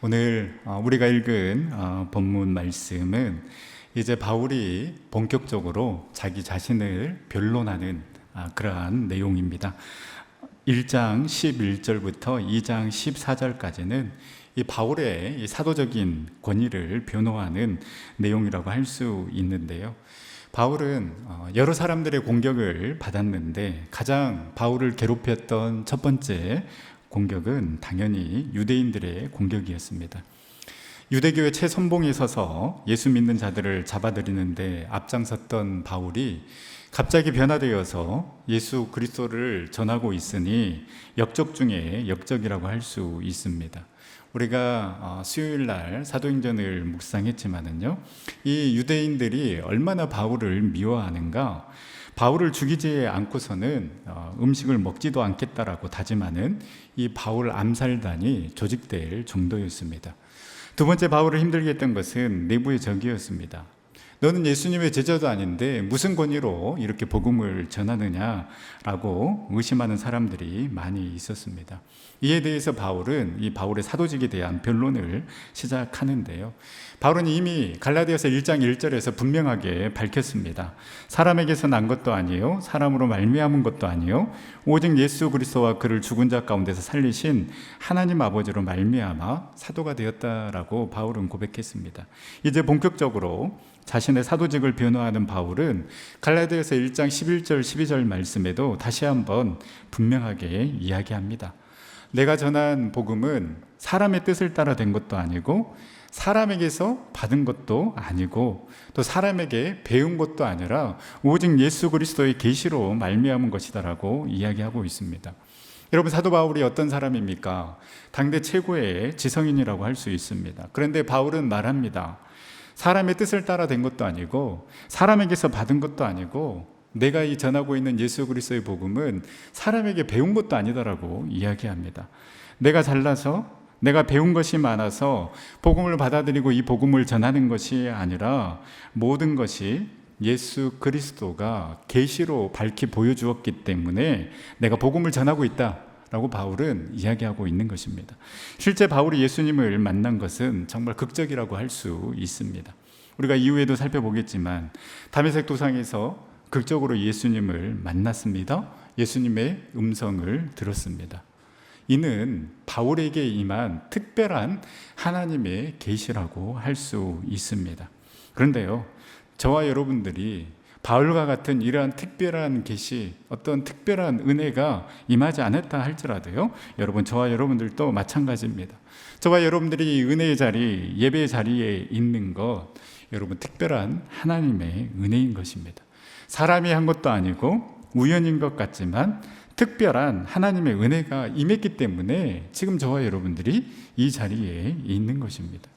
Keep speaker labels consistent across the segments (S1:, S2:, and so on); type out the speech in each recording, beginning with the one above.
S1: 오늘 우리가 읽은 본문 말씀은 이제 바울이 본격적으로 자기 자신을 변론하는 그러한 내용입니다. 1장 11절부터 2장 14절까지는 이 바울의 이 사도적인 권위를 변호하는 내용이라고 할 수 있는데요. 바울은 여러 사람들의 공격을 받았는데 가장 바울을 괴롭혔던 첫 번째 공격은 당연히 유대인들의 공격이었습니다. 유대교의 최선봉에 서서 예수 믿는 자들을 잡아들이는데 앞장섰던 바울이 갑자기 변화되어서 예수 그리스도를 전하고 있으니 역적 중에 역적이라고 할 수 있습니다. 우리가 수요일 날 사도행전을 묵상했지만은요, 이 유대인들이 얼마나 바울을 미워하는가. 바울을 죽이지 않고서는 음식을 먹지도 않겠다라고 다짐하는 이 바울 암살단이 조직될 정도였습니다. 두 번째 바울을 힘들게 했던 것은 내부의 적이었습니다. 너는 예수님의 제자도 아닌데 무슨 권위로 이렇게 복음을 전하느냐라고 의심하는 사람들이 많이 있었습니다. 이에 대해서 바울은 이 바울의 사도직에 대한 변론을 시작하는데요. 바울은 이미 갈라디아서 1장 1절에서 분명하게 밝혔습니다. 사람에게서 난 것도 아니요 사람으로 말미암은 것도 아니요 오직 예수 그리스도와 그를 죽은 자 가운데서 살리신 하나님 아버지로 말미암아 사도가 되었다라고 바울은 고백했습니다. 이제 본격적으로 자신의 사도직을 변호하는 바울은 갈라디아서 1장 11절 12절 말씀에도 다시 한번 분명하게 이야기합니다. 내가 전한 복음은 사람의 뜻을 따라 된 것도 아니고 사람에게서 받은 것도 아니고 또 사람에게 배운 것도 아니라 오직 예수 그리스도의 계시로 말미암은 것이다라고 이야기하고 있습니다. 여러분, 사도 바울이 어떤 사람입니까? 당대 최고의 지성인이라고 할 수 있습니다. 그런데 바울은 말합니다. 사람의 뜻을 따라 된 것도 아니고 사람에게서 받은 것도 아니고 내가 이 전하고 있는 예수 그리스도의 복음은 사람에게 배운 것도 아니다라고 이야기합니다. 내가 잘나서 내가 배운 것이 많아서 복음을 받아들이고 이 복음을 전하는 것이 아니라 모든 것이 예수 그리스도가 계시로 밝히 보여주었기 때문에 내가 복음을 전하고 있다 라고 바울은 이야기하고 있는 것입니다. 실제 바울이 예수님을 만난 것은 정말 극적이라고 할 수 있습니다. 우리가 이후에도 살펴보겠지만 다메섹 도상에서 극적으로 예수님을 만났습니다. 예수님의 음성을 들었습니다. 이는 바울에게 임한 특별한 하나님의 계시라고 할 수 있습니다. 그런데요, 저와 여러분들이 바울과 같은 이러한 특별한 계시, 어떤 특별한 은혜가 임하지 않았다 할지라도요, 여러분, 저와 여러분들도 마찬가지입니다. 저와 여러분들이 이 은혜의 자리, 예배의 자리에 있는 것, 여러분, 특별한 하나님의 은혜인 것입니다. 사람이 한 것도 아니고 우연인 것 같지만 특별한 하나님의 은혜가 임했기 때문에 지금 저와 여러분들이 이 자리에 있는 것입니다.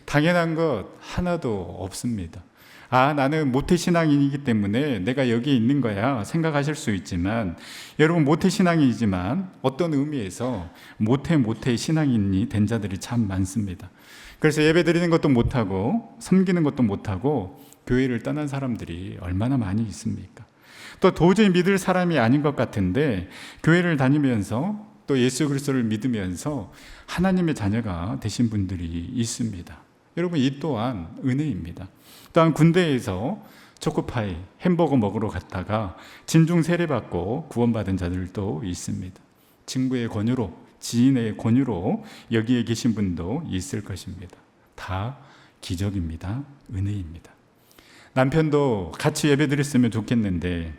S1: 당연한 것 하나도 없습니다. 나는 모태신앙인이기 때문에 내가 여기 있는 거야 생각하실 수 있지만, 여러분, 모태신앙이지만 어떤 의미에서 모태 신앙인이 된 자들이 참 많습니다. 그래서 예배 드리는 것도 못하고 섬기는 것도 못하고 교회를 떠난 사람들이 얼마나 많이 있습니까? 또 도저히 믿을 사람이 아닌 것 같은데 교회를 다니면서 또 예수 그리스도를 믿으면서 하나님의 자녀가 되신 분들이 있습니다. 여러분, 이 또한 은혜입니다. 또한 군대에서 초코파이, 햄버거 먹으러 갔다가 진중 세례받고 구원받은 자들도 있습니다. 친구의 권유로, 지인의 권유로 여기에 계신 분도 있을 것입니다. 다 기적입니다. 은혜입니다. 남편도 같이 예배 드렸으면 좋겠는데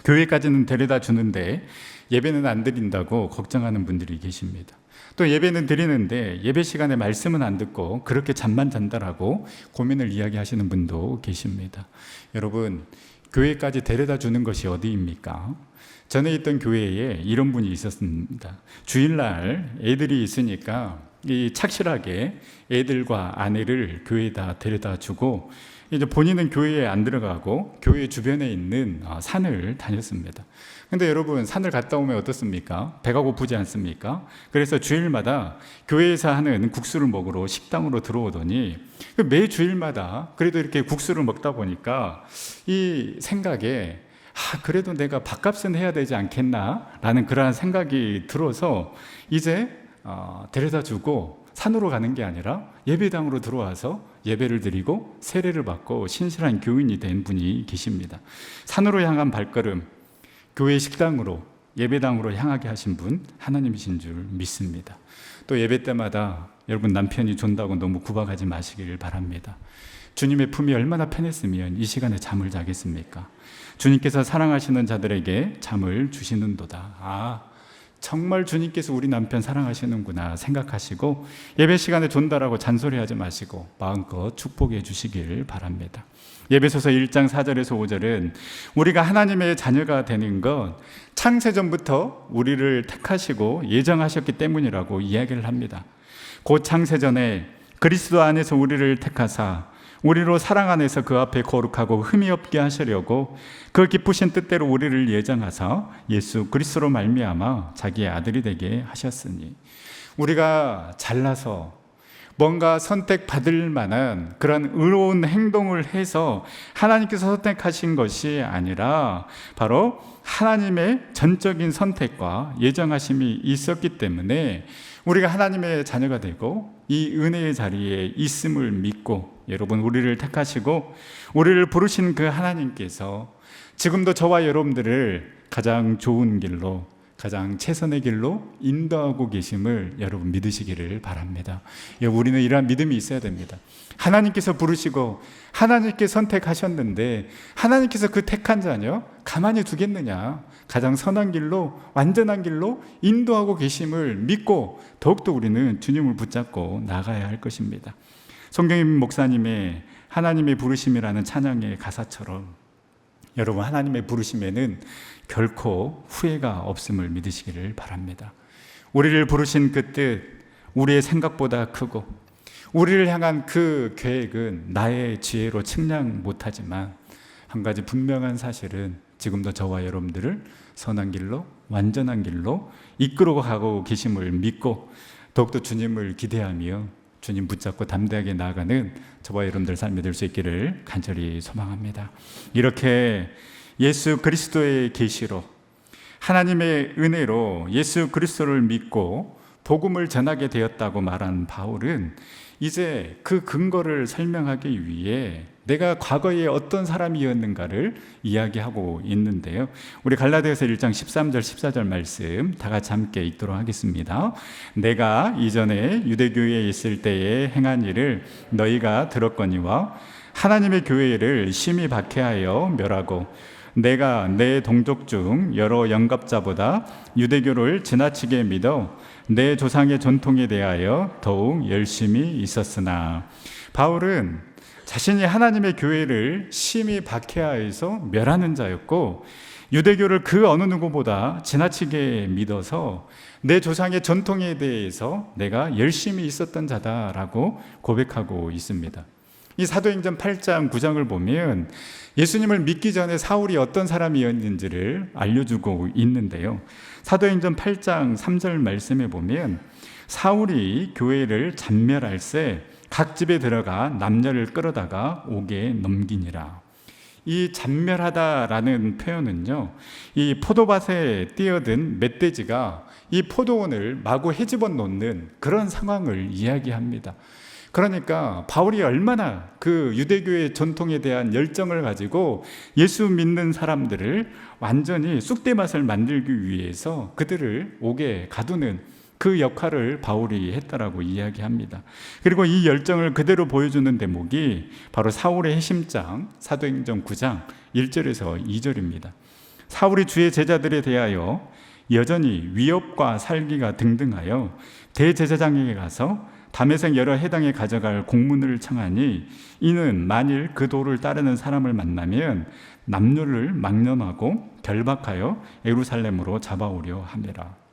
S1: 교회까지는 데려다 주는데 예배는 안 드린다고 걱정하는 분들이 계십니다. 또 예배는 드리는데 예배 시간에 말씀은 안 듣고 그렇게 잠만 잔다라고 고민을 이야기하시는 분도 계십니다. 여러분, 교회까지 데려다 주는 것이 어디입니까? 전에 있던 교회에 이런 분이 있었습니다. 주일날 애들이 있으니까 착실하게 애들과 아내를 교회에다 데려다 주고 이제 본인은 교회에 안 들어가고 교회 주변에 있는 산을 다녔습니다. 근데 여러분, 산을 갔다 오면 어떻습니까? 배가 고프지 않습니까? 그래서 주일마다 교회에서 하는 국수를 먹으러 식당으로 들어오더니 매 주일마다 그래도 이렇게 국수를 먹다 보니까 이 생각에 그래도 내가 밥값은 해야 되지 않겠나 라는 그러한 생각이 들어서 이제 데려다 주고 산으로 가는 게 아니라 예배당으로 들어와서 예배를 드리고 세례를 받고 신실한 교인이 된 분이 계십니다. 산으로 향한 발걸음, 교회 식당으로 예배당으로 향하게 하신 분 하나님이신 줄 믿습니다. 또 예배 때마다 여러분 남편이 존다고 너무 구박하지 마시길 바랍니다. 주님의 품이 얼마나 편했으면 이 시간에 잠을 자겠습니까? 주님께서 사랑하시는 자들에게 잠을 주시는도다. 정말 주님께서 우리 남편 사랑하시는구나 생각하시고 예배 시간에 존다라고 잔소리하지 마시고 마음껏 축복해 주시길 바랍니다. 예배소서 1장 4절에서 5절은 우리가 하나님의 자녀가 되는 것 창세전부터 우리를 택하시고 예정하셨기 때문이라고 이야기를 합니다. 곧 창세전에 그리스도 안에서 우리를 택하사 우리로 사랑 안에서 그 앞에 거룩하고 흠이 없게 하시려고 그 기쁘신 뜻대로 우리를 예정하사 예수 그리스도로 말미암아 자기의 아들이 되게 하셨으니, 우리가 잘나서 뭔가 선택받을 만한 그런 의로운 행동을 해서 하나님께서 선택하신 것이 아니라 바로 하나님의 전적인 선택과 예정하심이 있었기 때문에 우리가 하나님의 자녀가 되고 이 은혜의 자리에 있음을 믿고, 여러분 우리를 택하시고 우리를 부르신 그 하나님께서 지금도 저와 여러분들을 가장 좋은 길로, 가장 최선의 길로 인도하고 계심을 여러분 믿으시기를 바랍니다. 우리는 이러한 믿음이 있어야 됩니다. 하나님께서 부르시고 하나님께 선택하셨는데 하나님께서 그 택한 자녀 가만히 두겠느냐? 가장 선한 길로, 완전한 길로 인도하고 계심을 믿고 더욱더 우리는 주님을 붙잡고 나가야 할 것입니다. 송경임 목사님의 하나님의 부르심이라는 찬양의 가사처럼 여러분 하나님의 부르심에는 결코 후회가 없음을 믿으시기를 바랍니다. 우리를 부르신 그 뜻, 우리의 생각보다 크고 우리를 향한 그 계획은 나의 지혜로 측량 못하지만 한 가지 분명한 사실은 지금도 저와 여러분들을 선한 길로, 완전한 길로 이끌어 가고 계심을 믿고 더욱더 주님을 기대하며 주님 붙잡고 담대하게 나아가는 저와 여러분들 삶이 될 수 있기를 간절히 소망합니다. 이렇게 예수 그리스도의 계시로, 하나님의 은혜로 예수 그리스도를 믿고 복음을 전하게 되었다고 말한 바울은 이제 그 근거를 설명하기 위해 내가 과거에 어떤 사람이었는가를 이야기하고 있는데요. 우리 갈라디아서 1장 13절 14절 말씀 다 같이 함께 읽도록 하겠습니다. 내가 이전에 유대교회에 있을 때에 행한 일을 너희가 들었거니와 하나님의 교회를 심히 박해하여 멸하고 내가 내 동족 중 여러 영갑자보다 유대교를 지나치게 믿어 내 조상의 전통에 대하여 더욱 열심히 있었으나, 바울은 자신이 하나님의 교회를 심히 박해하여서 멸하는 자였고 유대교를 그 어느 누구보다 지나치게 믿어서 내 조상의 전통에 대해서 내가 열심히 있었던 자다라고 고백하고 있습니다. 이 사도행전 8장 9장을 보면 예수님을 믿기 전에 사울이 어떤 사람이었는지를 알려주고 있는데요. 사도행전 8장 3절 말씀에 보면 사울이 교회를 잔멸할 새 각 집에 들어가 남녀를 끌어다가 옥에 넘기니라. 이 잔멸하다라는 표현은요, 이 포도밭에 뛰어든 멧돼지가 이 포도원을 마구 헤집어 놓는 그런 상황을 이야기합니다. 그러니까 바울이 얼마나 그 유대교의 전통에 대한 열정을 가지고 예수 믿는 사람들을 완전히 쑥대맛을 만들기 위해서 그들을 옥에 가두는 그 역할을 바울이 했다라고 이야기합니다. 그리고 이 열정을 그대로 보여주는 대목이 바로 사울의 해심장 사도행전 9장 1절에서 2절입니다. 사울이 주의 제자들에 대하여 여전히 위협과 살기가 등등하여 대제사장에게 가서 다메섹 여러 해당에 가져갈 공문을 청하니, 이는 만일 그 도를 따르는 사람을 만나면 남녀를 망령하고 결박하여 예루살렘으로 잡아오려 함이라.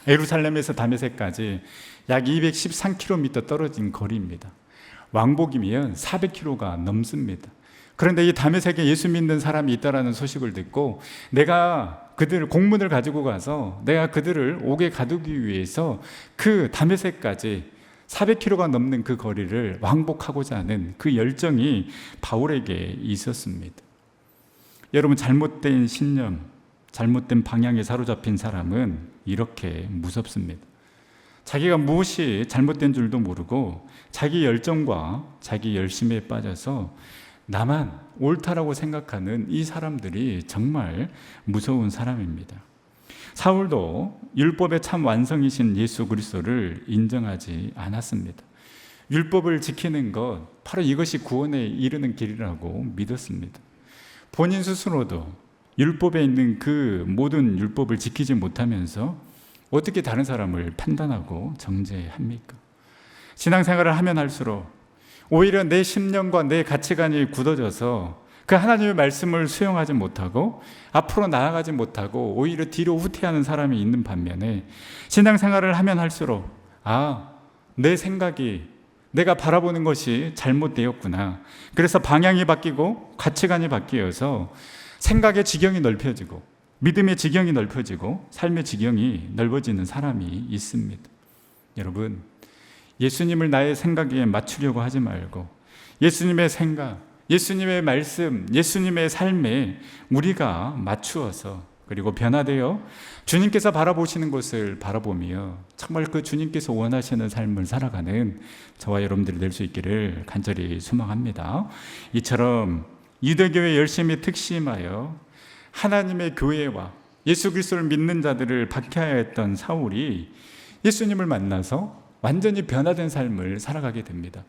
S1: 예루살렘에서 다메섹까지 약 213km 떨어진 거리입니다. 왕복이면 400km가 넘습니다. 그런데 이 다메섹에 예수 믿는 사람이 있다라는 소식을 듣고 내가 그들을 공문을 가지고 가서 내가 그들을 옥에 가두기 위해서 그 다메섹까지 400km가 넘는 그 거리를 왕복하고자 하는 그 열정이 바울에게 있었습니다. 여러분, 잘못된 신념, 잘못된 방향에 사로잡힌 사람은 이렇게 무섭습니다. 자기가 무엇이 잘못된 줄도 모르고 자기 열정과 자기 열심에 빠져서 나만 옳다라고 생각하는 이 사람들이 정말 무서운 사람입니다. 사울도 율법의 참 완성이신 예수 그리스도를 인정하지 않았습니다. 율법을 지키는 것, 바로 이것이 구원에 이르는 길이라고 믿었습니다. 본인 스스로도 율법에 있는 그 모든 율법을 지키지 못하면서 어떻게 다른 사람을 판단하고 정죄합니까? 신앙생활을 하면 할수록 오히려 내 심령과 내 가치관이 굳어져서 그 하나님의 말씀을 수용하지 못하고 앞으로 나아가지 못하고 오히려 뒤로 후퇴하는 사람이 있는 반면에, 신앙생활을 하면 할수록 내 생각이, 내가 바라보는 것이 잘못되었구나, 그래서 방향이 바뀌고 가치관이 바뀌어서 생각의 지경이 넓혀지고 믿음의 지경이 넓혀지고 삶의 지경이 넓어지는 사람이 있습니다. 여러분, 예수님을 나의 생각에 맞추려고 하지 말고 예수님의 생각, 예수님의 말씀, 예수님의 삶에 우리가 맞추어서, 그리고 변화되어 주님께서 바라보시는 것을 바라보며 정말 그 주님께서 원하시는 삶을 살아가는 저와 여러분들이 될 수 있기를 간절히 소망합니다. 이처럼 유대교회 열심히 특심하여 하나님의 교회와 예수 그리스도를 믿는 자들을 박해하였던 사울이 예수님을 만나서 완전히 변화된 삶을 살아가게 됩니다.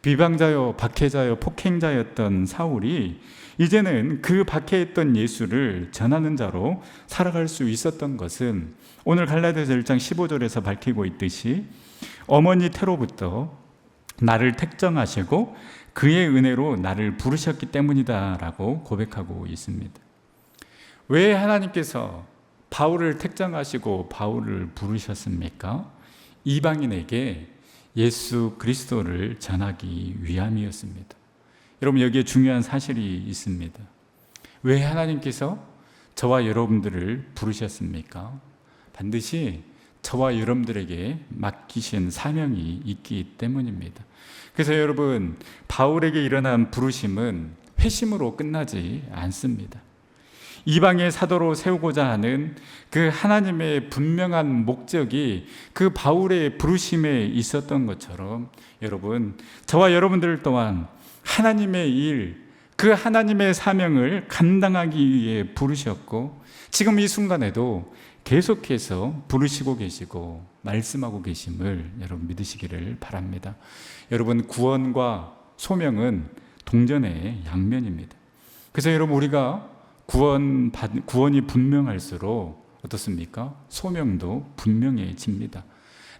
S1: 비방자요, 박해자요, 폭행자였던 사울이 이제는 그 박해했던 예수를 전하는 자로 살아갈 수 있었던 것은 오늘 갈라디아서 1장 15절에서 밝히고 있듯이 어머니 태로부터 나를 택정하시고 그의 은혜로 나를 부르셨기 때문이다라고 고백하고 있습니다. 왜 하나님께서 바울을 택정하시고 바울을 부르셨습니까? 이방인에게 예수 그리스도를 전하기 위함이었습니다. 여러분, 여기에 중요한 사실이 있습니다. 왜 하나님께서 저와 여러분들을 부르셨습니까? 반드시 저와 여러분들에게 맡기신 사명이 있기 때문입니다. 그래서 여러분, 바울에게 일어난 부르심은 회심으로 끝나지 않습니다. 이방의 사도로 세우고자 하는 그 하나님의 분명한 목적이 그 바울의 부르심에 있었던 것처럼, 여러분, 저와 여러분들 또한 하나님의 일, 그 하나님의 사명을 감당하기 위해 부르셨고 지금 이 순간에도 계속해서 부르시고 계시고 말씀하고 계심을 여러분 믿으시기를 바랍니다. 여러분, 구원과 소명은 동전의 양면입니다. 그래서 여러분, 우리가 구원이 분명할수록 어떻습니까? 소명도 분명해집니다.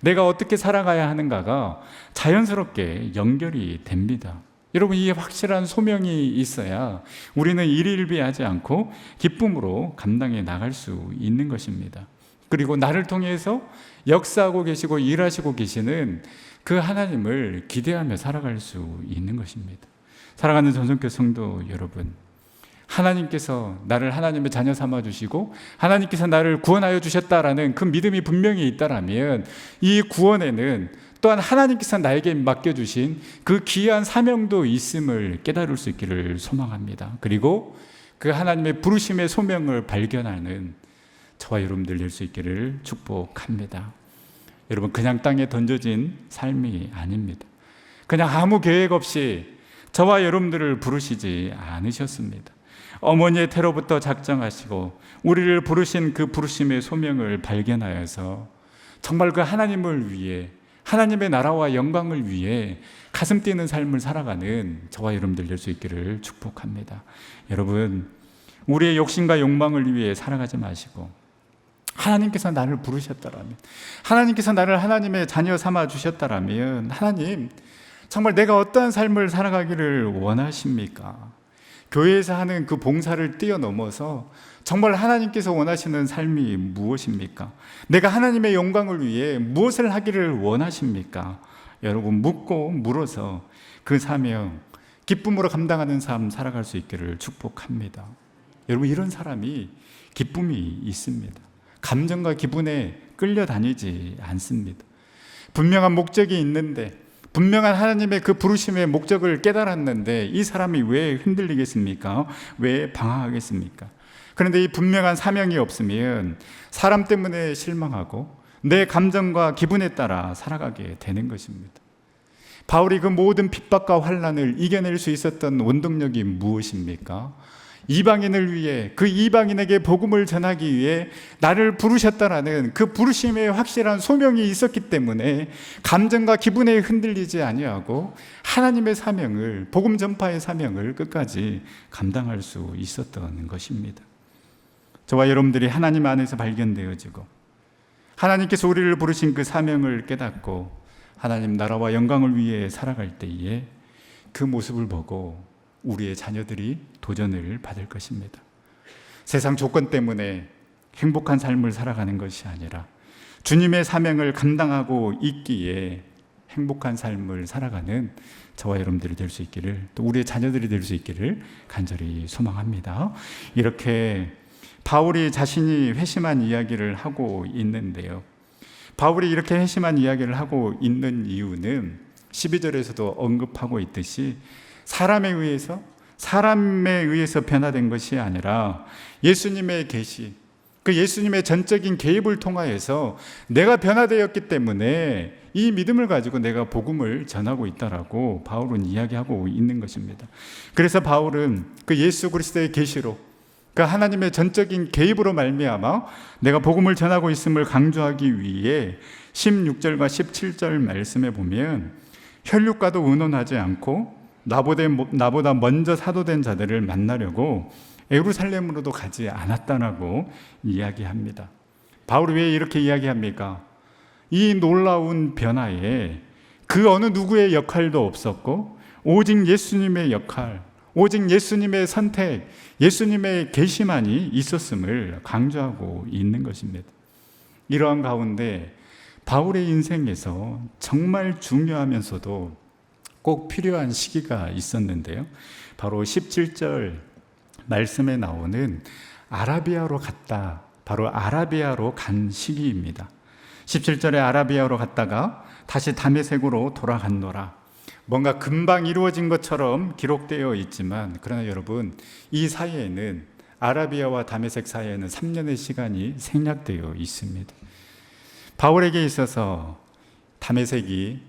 S1: 내가 어떻게 살아가야 하는가가 자연스럽게 연결이 됩니다. 여러분, 이 확실한 소명이 있어야 우리는 일일비하지 않고 기쁨으로 감당해 나갈 수 있는 것입니다. 그리고 나를 통해서 역사하고 계시고 일하시고 계시는 그 하나님을 기대하며 살아갈 수 있는 것입니다. 사랑하는 전성교 성도 여러분, 하나님께서 나를 하나님의 자녀 삼아 주시고 하나님께서 나를 구원하여 주셨다라는 그 믿음이 분명히 있다라면 이 구원에는 또한 하나님께서 나에게 맡겨주신 그 귀한 사명도 있음을 깨달을 수 있기를 소망합니다. 그리고 그 하나님의 부르심의 소명을 발견하는 저와 여러분들 될 수 있기를 축복합니다. 여러분, 그냥 땅에 던져진 삶이 아닙니다. 그냥 아무 계획 없이 저와 여러분들을 부르시지 않으셨습니다. 어머니의 태로부터 작정하시고 우리를 부르신 그 부르심의 소명을 발견하여서 정말 그 하나님을 위해, 하나님의 나라와 영광을 위해 가슴 뛰는 삶을 살아가는 저와 여러분들 될 수 있기를 축복합니다. 여러분, 우리의 욕심과 욕망을 위해 살아가지 마시고 하나님께서 나를 부르셨다라면, 하나님께서 나를 하나님의 자녀 삼아 주셨다라면, 하나님 정말 내가 어떠한 삶을 살아가기를 원하십니까? 교회에서 하는 그 봉사를 뛰어넘어서 정말 하나님께서 원하시는 삶이 무엇입니까? 내가 하나님의 영광을 위해 무엇을 하기를 원하십니까? 여러분, 묻고 물어서 그 사명 기쁨으로 감당하는 삶 살아갈 수 있기를 축복합니다. 여러분, 이런 사람이 기쁨이 있습니다. 감정과 기분에 끌려다니지 않습니다. 분명한 목적이 있는데, 분명한 하나님의 그 부르심의 목적을 깨달았는데 이 사람이 왜 흔들리겠습니까? 왜 방황하겠습니까? 그런데 이 분명한 사명이 없으면 사람 때문에 실망하고 내 감정과 기분에 따라 살아가게 되는 것입니다. 바울이 그 모든 핍박과 환난을 이겨낼 수 있었던 원동력이 무엇입니까? 이방인을 위해, 그 이방인에게 복음을 전하기 위해 나를 부르셨다라는 그 부르심의 확실한 소명이 있었기 때문에 감정과 기분에 흔들리지 아니하고 하나님의 사명을, 복음 전파의 사명을 끝까지 감당할 수 있었던 것입니다. 저와 여러분들이 하나님 안에서 발견되어지고 하나님께서 우리를 부르신 그 사명을 깨닫고 하나님 나라와 영광을 위해 살아갈 때에 그 모습을 보고 우리의 자녀들이 도전을 받을 것입니다. 세상 조건 때문에 행복한 삶을 살아가는 것이 아니라 주님의 사명을 감당하고 있기에 행복한 삶을 살아가는 저와 여러분들이 될 수 있기를, 또 우리의 자녀들이 될 수 있기를 간절히 소망합니다. 이렇게 바울이 자신이 회심한 이야기를 하고 있는데요, 바울이 이렇게 회심한 이야기를 하고 있는 이유는 12절에서도 언급하고 있듯이 사람에 의해서 변화된 것이 아니라 예수님의 계시, 그 예수님의 전적인 개입을 통하여서 내가 변화되었기 때문에 이 믿음을 가지고 내가 복음을 전하고 있다라고 바울은 이야기하고 있는 것입니다. 그래서 바울은 그 예수 그리스도의 계시로, 그 하나님의 전적인 개입으로 말미암아 내가 복음을 전하고 있음을 강조하기 위해 16절과 17절 말씀에 보면 혈육과도 의논하지 않고 나보다 먼저 사도된 자들을 만나려고 예루살렘으로도 가지 않았다라고 이야기합니다. 바울이 왜 이렇게 이야기합니까? 이 놀라운 변화에 그 어느 누구의 역할도 없었고 오직 예수님의 역할, 오직 예수님의 선택, 예수님의 계시만이 있었음을 강조하고 있는 것입니다. 이러한 가운데 바울의 인생에서 정말 중요하면서도 꼭 필요한 시기가 있었는데요, 바로 17절 말씀에 나오는 아라비아로 갔다, 바로 아라비아로 간 시기입니다. 17절에 아라비아로 갔다가 다시 다메섹으로 돌아갔노라. 뭔가 금방 이루어진 것처럼 기록되어 있지만, 그러나 여러분, 이 사이에는, 아라비아와 다메섹 사이에는 3년의 시간이 생략되어 있습니다. 바울에게 있어서 다메섹이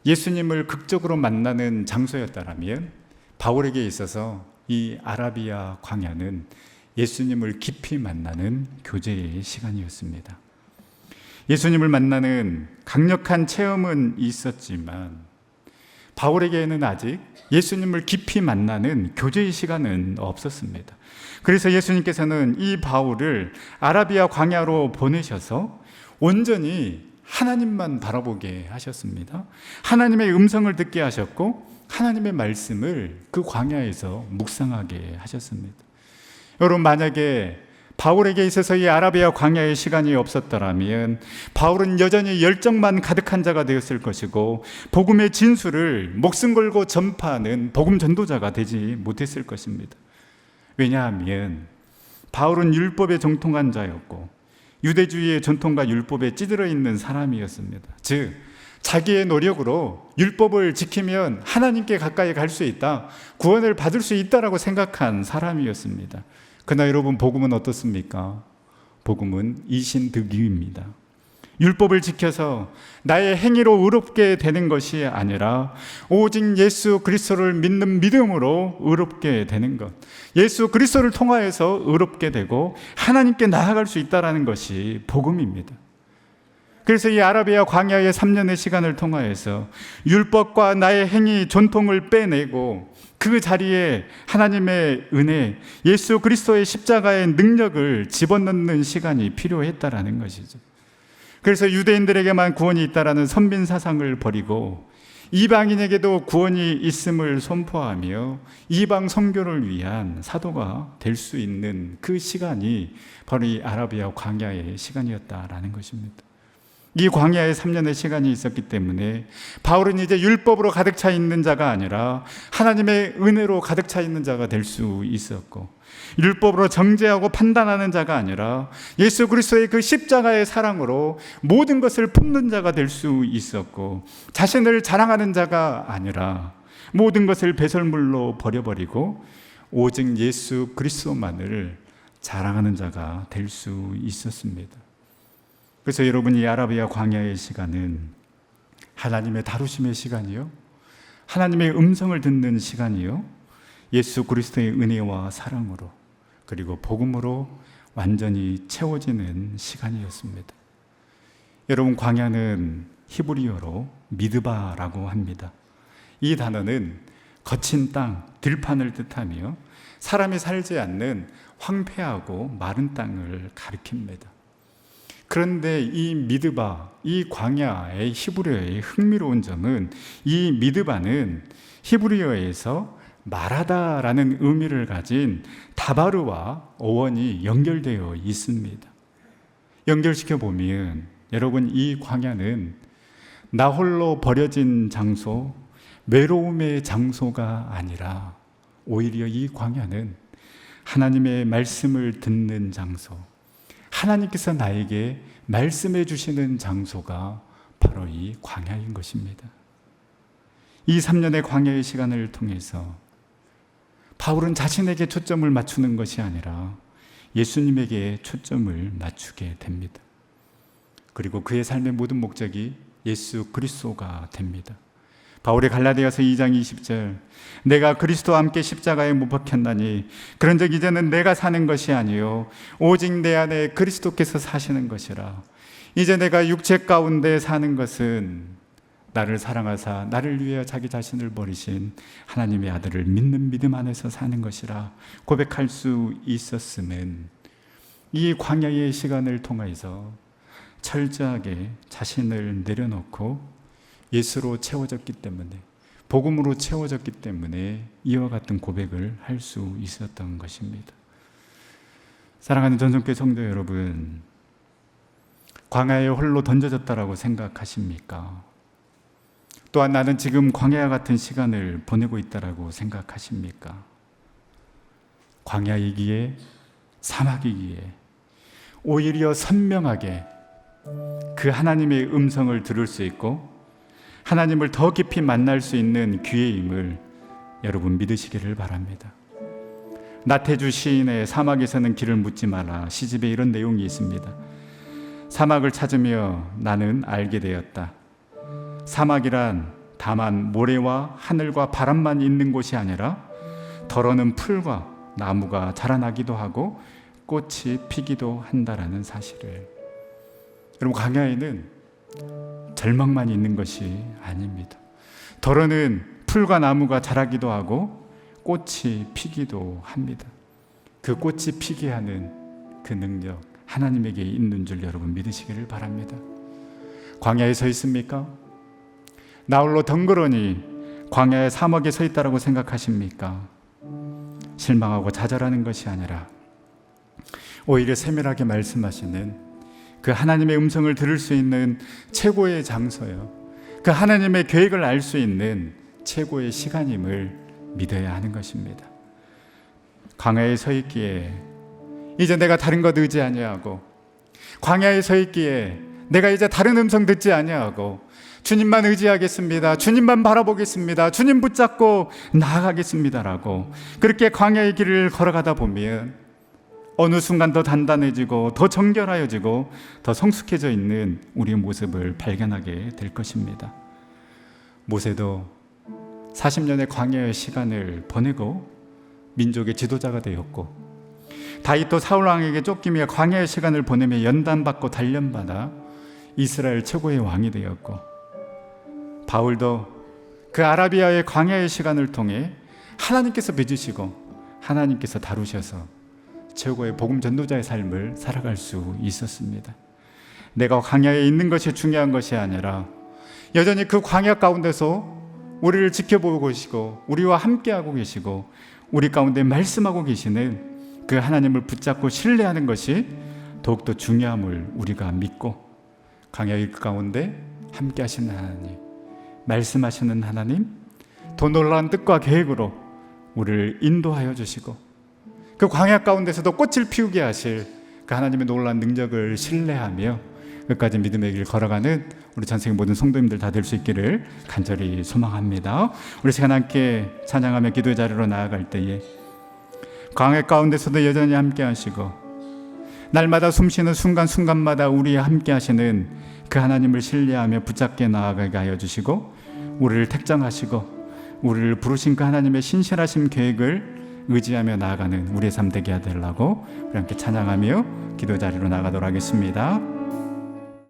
S1: 예수님을 극적으로 만나는 장소였다라면, 바울에게 있어서 이 아라비아 광야는 예수님을 깊이 만나는 교제의 시간이었습니다. 예수님을 만나는 강력한 체험은 있었지만 바울에게는 아직 예수님을 깊이 만나는 교제의 시간은 없었습니다. 그래서 예수님께서는 이 바울을 아라비아 광야로 보내셔서 온전히 하나님만 바라보게 하셨습니다. 하나님의 음성을 듣게 하셨고 하나님의 말씀을 그 광야에서 묵상하게 하셨습니다. 여러분, 만약에 바울에게 있어서 이 아라비아 광야의 시간이 없었더라면 바울은 여전히 열정만 가득한 자가 되었을 것이고 복음의 진수를 목숨 걸고 전파하는 복음 전도자가 되지 못했을 것입니다. 왜냐하면 바울은 율법에 정통한 자였고 유대주의의 전통과 율법에 찌들어 있는 사람이었습니다. 즉 자기의 노력으로 율법을 지키면 하나님께 가까이 갈 수 있다, 구원을 받을 수 있다라고 생각한 사람이었습니다. 그러나 여러분, 복음은 어떻습니까? 복음은 이신득유입니다. 율법을 지켜서 나의 행위로 의롭게 되는 것이 아니라 오직 예수 그리스도를 믿는 믿음으로 의롭게 되는 것, 예수 그리스도를 통하여서 의롭게 되고 하나님께 나아갈 수 있다는 것이 복음입니다. 그래서 이 아라비아 광야의 3년의 시간을 통하여서 율법과 나의 행위, 전통을 빼내고 그 자리에 하나님의 은혜, 예수 그리스도의 십자가의 능력을 집어넣는 시간이 필요했다라는 것이죠. 그래서 유대인들에게만 구원이 있다라는 선빈 사상을 버리고 이방인에게도 구원이 있음을 선포하며 이방 선교를 위한 사도가 될 수 있는 그 시간이 바로 이 아라비아 광야의 시간이었다라는 것입니다. 이 광야에 3년의 시간이 있었기 때문에 바울은 이제 율법으로 가득 차 있는 자가 아니라 하나님의 은혜로 가득 차 있는 자가 될 수 있었고, 율법으로 정죄하고 판단하는 자가 아니라 예수 그리스도의 그 십자가의 사랑으로 모든 것을 품는 자가 될 수 있었고, 자신을 자랑하는 자가 아니라 모든 것을 배설물로 버려버리고 오직 예수 그리스도만을 자랑하는 자가 될 수 있었습니다. 그래서 여러분, 이 아라비아 광야의 시간은 하나님의 다루심의 시간이요, 하나님의 음성을 듣는 시간이요, 예수 그리스도의 은혜와 사랑으로 그리고 복음으로 완전히 채워지는 시간이었습니다. 여러분, 광야는 히브리어로 미드바라고 합니다. 이 단어는 거친 땅, 들판을 뜻하며 사람이 살지 않는 황폐하고 마른 땅을 가리킵니다. 그런데 이 미드바, 이 광야의 히브리어의 흥미로운 점은, 이 미드바는 히브리어에서 말하다라는 의미를 가진 다바르와 어원이 연결되어 있습니다. 연결시켜 보면 여러분, 이 광야는 나 홀로 버려진 장소, 외로움의 장소가 아니라 오히려 이 광야는 하나님의 말씀을 듣는 장소, 하나님께서 나에게 말씀해 주시는 장소가 바로 이 광야인 것입니다. 이 3년의 광야의 시간을 통해서 바울은 자신에게 초점을 맞추는 것이 아니라 예수님에게 초점을 맞추게 됩니다. 그리고 그의 삶의 모든 목적이 예수 그리스도가 됩니다. 바울의 갈라디아서 2장 20절, 내가 그리스도와 함께 십자가에 못 박혔나니 그런즉 이제는 내가 사는 것이 아니요 오직 내 안에 그리스도께서 사시는 것이라. 이제 내가 육체 가운데 사는 것은 나를 사랑하사 나를 위하여 자기 자신을 버리신 하나님의 아들을 믿는 믿음 안에서 사는 것이라 고백할 수 있었음은, 이 광야의 시간을 통해서 철저하게 자신을 내려놓고 예수로 채워졌기 때문에, 복음으로 채워졌기 때문에 이와 같은 고백을 할 수 있었던 것입니다. 사랑하는 전성교회 성도 여러분, 광야에 홀로 던져졌다라고 생각하십니까? 또한 나는 지금 광야와 같은 시간을 보내고 있다라고 생각하십니까? 광야이기에, 사막이기에 오히려 선명하게 그 하나님의 음성을 들을 수 있고 하나님을 더 깊이 만날 수 있는 기회임을 여러분 믿으시기를 바랍니다. 나태주 시인의 사막에서는 길을 묻지 마라 시집에 이런 내용이 있습니다. 사막을 찾으며 나는 알게 되었다. 사막이란 다만 모래와 하늘과 바람만 있는 곳이 아니라 더러는 풀과 나무가 자라나기도 하고 꽃이 피기도 한다라는 사실을. 여러분, 광야에는 절망만 있는 것이 아닙니다. 더러는 풀과 나무가 자라기도 하고 꽃이 피기도 합니다. 그 꽃이 피게 하는 그 능력, 하나님에게 있는 줄 여러분 믿으시기를 바랍니다. 광야에 서 있습니까? 나 홀로 덩그러니 광야의 사막에 서 있다라고 생각하십니까? 실망하고 좌절하는 것이 아니라 오히려 세밀하게 말씀하시는 그 하나님의 음성을 들을 수 있는 최고의 장소요, 그 하나님의 계획을 알 수 있는 최고의 시간임을 믿어야 하는 것입니다. 광야에 서 있기에 이제 내가 다른 것 의지 아니하고, 광야에 서 있기에 내가 이제 다른 음성 듣지 아니하고 주님만 의지하겠습니다, 주님만 바라보겠습니다, 주님 붙잡고 나아가겠습니다라고 그렇게 광야의 길을 걸어가다 보면 어느 순간 더 단단해지고 더 정결하여지고 더 성숙해져 있는 우리의 모습을 발견하게 될 것입니다. 모세도 40년의 광야의 시간을 보내고 민족의 지도자가 되었고, 다윗도 사울왕에게 쫓기며 광야의 시간을 보내며 연단받고 단련받아 이스라엘 최고의 왕이 되었고, 바울도 그 아라비아의 광야의 시간을 통해 하나님께서 빚으시고 하나님께서 다루셔서 최고의 복음 전도자의 삶을 살아갈 수 있었습니다. 내가 광야에 있는 것이 중요한 것이 아니라 여전히 그 광야 가운데서 우리를 지켜보고 계시고 우리와 함께하고 계시고 우리 가운데 말씀하고 계시는 그 하나님을 붙잡고 신뢰하는 것이 더욱더 중요함을 우리가 믿고, 광야의 가운데 함께 하시는 하나님, 말씀하시는 하나님, 더 놀라운 뜻과 계획으로 우리를 인도하여 주시고 그 광야 가운데서도 꽃을 피우게 하실 그 하나님의 놀라운 능력을 신뢰하며 끝까지 믿음의 길 걸어가는 우리 전생의 모든 성도님들 다 될 수 있기를 간절히 소망합니다. 우리 시간 함께 찬양하며 기도의 자리로 나아갈 때에 광야 가운데서도 여전히 함께 하시고 날마다 숨쉬는 순간순간마다 우리와 함께 하시는 그 하나님을 신뢰하며 붙잡게 나아가게 하여 주시고, 우리를 택정하시고 우리를 부르신 그 하나님의 신실하신 계획을 의지하며 나아가는 우리의 삶 되게 해달라고 우리 함께 찬양하며 기도 자리로 나가도록 하겠습니다.